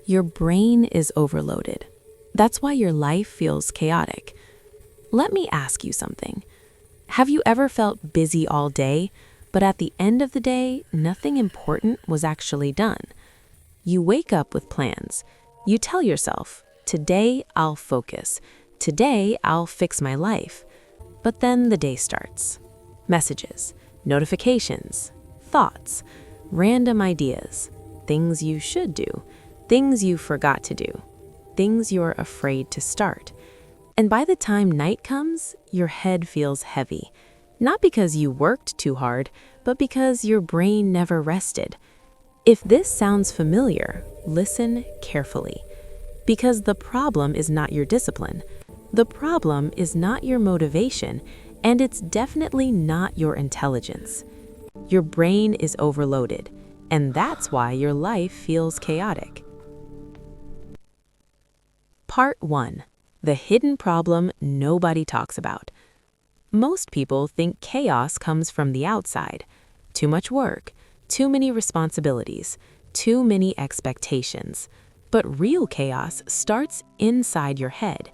Your brain is overloaded. That's why your life feels chaotic. Let me ask you something. Have you ever felt busy all day, but at the end of the day, nothing important was actually done? You wake up with plans. You tell yourself, today I'll focus. Today I'll fix my life. But then the day starts. Messages, notifications, thoughts, random ideas, things you should do, things you forgot to do, things you're afraid to start. And by the time night comes, your head feels heavy. Not because you worked too hard, but because your brain never rested. If this sounds familiar, listen carefully. Because the problem is not your discipline. The problem is not your motivation, and it's definitely not your intelligence. Your brain is overloaded, and that's why your life feels chaotic. Part 1. The hidden problem nobody talks about. Most people think chaos comes from the outside. Too much work, too many responsibilities, too many expectations. But real chaos starts inside your head.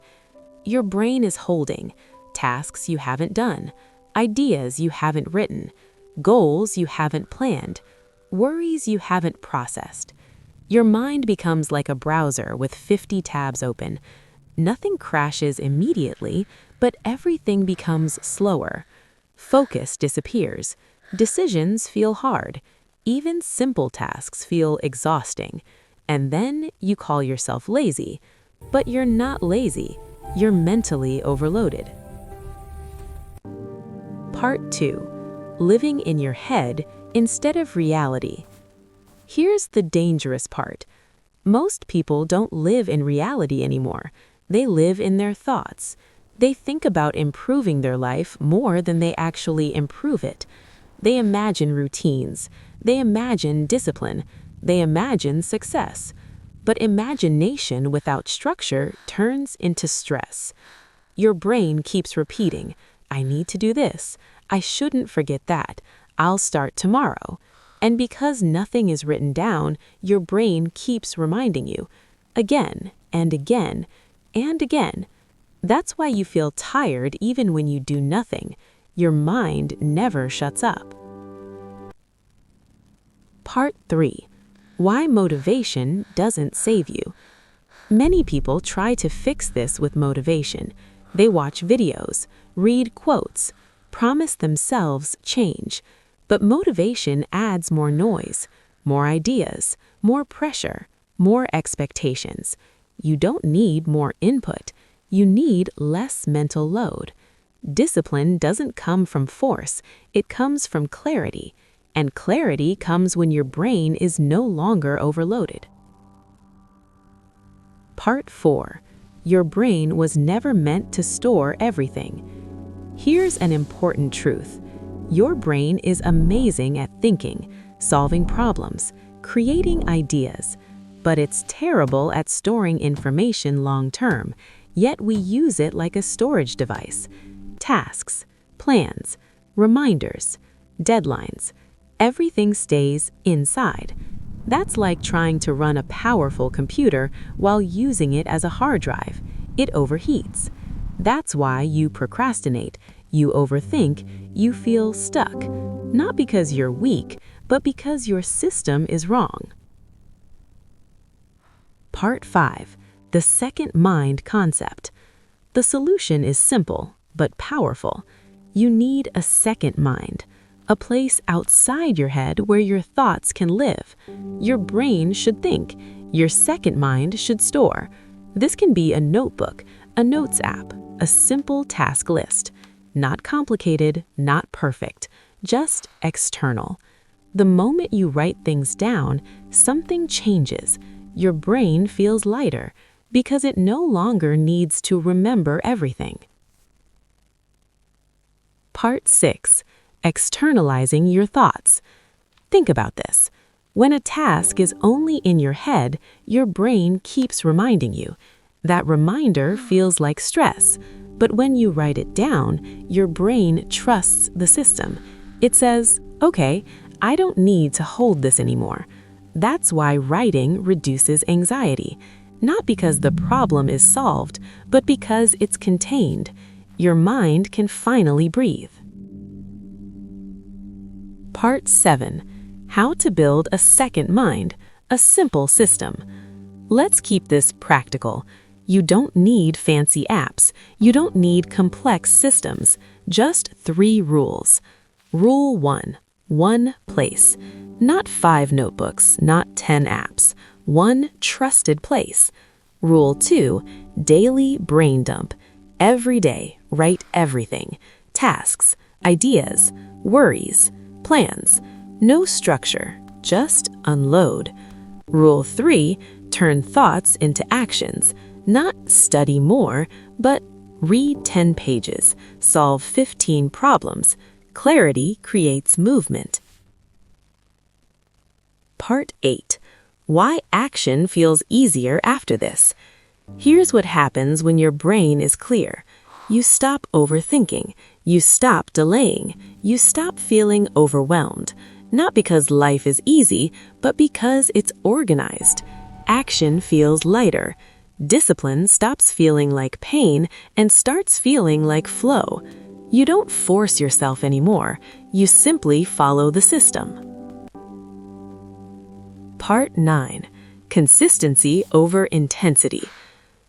Your brain is holding tasks you haven't done, ideas you haven't written, goals you haven't planned, worries you haven't processed. Your mind becomes like a browser with 50 tabs open. Nothing crashes immediately, but everything becomes slower. Focus disappears. Decisions feel hard. Even simple tasks feel exhausting. And then you call yourself lazy. But you're not lazy. You're mentally overloaded. Part 2. Living in your head instead of reality. Here's the dangerous part. Most people don't live in reality anymore. They live in their thoughts. They think about improving their life more than they actually improve it. They imagine routines. They imagine discipline. They imagine success. But imagination without structure turns into stress. Your brain keeps repeating, I need to do this. I shouldn't forget that. I'll start tomorrow. And because nothing is written down, your brain keeps reminding you, again and again and again. That's why you feel tired even when you do nothing. Your mind never shuts up. Part 3. Why motivation doesn't save you. Many people try to fix this with motivation. They watch videos, read quotes, promise themselves change. But motivation adds more noise, more ideas, more pressure, more expectations. You don't need more input. You need less mental load. Discipline doesn't come from force. It comes from clarity. And clarity comes when your brain is no longer overloaded. Part 4. Your brain was never meant to store everything. Here's an important truth. Your brain is amazing at thinking, solving problems, creating ideas, but it's terrible at storing information long-term, yet we use it like a storage device. Tasks, plans, reminders, deadlines, everything stays inside. That's like trying to run a powerful computer while using it as a hard drive. It overheats. That's why you procrastinate, you overthink, you feel stuck. Not because you're weak, but because your system is wrong. Part 5. The second mind concept. The solution is simple, but powerful. You need a second mind, a place outside your head where your thoughts can live. Your brain should think. Your second mind should store. This can be a notebook, a notes app, a simple task list. Not complicated, not perfect, just external. The moment you write things down, something changes. Your brain feels lighter because it no longer needs to remember everything. Part 6. Externalizing your thoughts. Think about this. When a task is only in your head, your brain keeps reminding you. That reminder feels like stress, but when you write it down, your brain trusts the system. It says, okay, I don't need to hold this anymore. That's why writing reduces anxiety, not because the problem is solved, but because it's contained. Your mind can finally breathe. Part 7. How to build a second mind, a simple system. Let's keep this practical. You don't need fancy apps. You don't need complex systems. Just 3 rules. Rule 1. One place. Not 5 notebooks, not 10 apps. One trusted place. Rule 2. Daily brain dump. Every day, write everything. Tasks, ideas, worries, plans. No structure, just unload. Rule 3. Turn thoughts into actions. Not study more, but read 10 pages, solve 15 problems. Clarity creates movement. Part 8. Why action feels easier after this. Here's what happens when your brain is clear. You stop overthinking. You stop delaying. You stop feeling overwhelmed. Not because life is easy, but because it's organized. Action feels lighter. Discipline stops feeling like pain and starts feeling like flow. You don't force yourself anymore. You simply follow the system. Part 9. Consistency over intensity.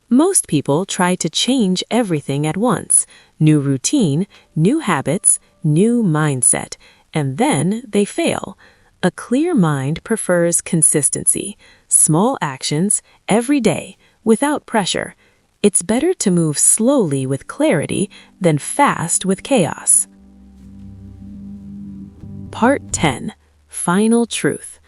Most people try to change everything at once. New routine, new habits, new mindset, and then they fail. A clear mind prefers consistency, small actions, every day, without pressure. It's better to move slowly with clarity than fast with chaos. Part 10. Final truth.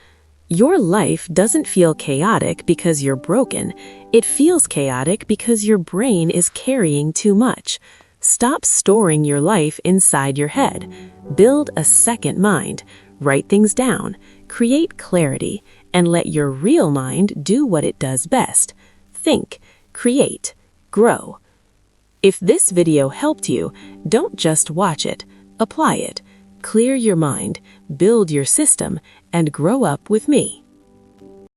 Your life doesn't feel chaotic because you're broken. It feels chaotic because your brain is carrying too much. Stop storing your life inside your head. Build a second mind. Write things down. Create clarity, and let your real mind do what it does best. Think, create, grow. If this video helped you, don't just watch it. Apply it. Clear your mind, build your system, and grow up with me.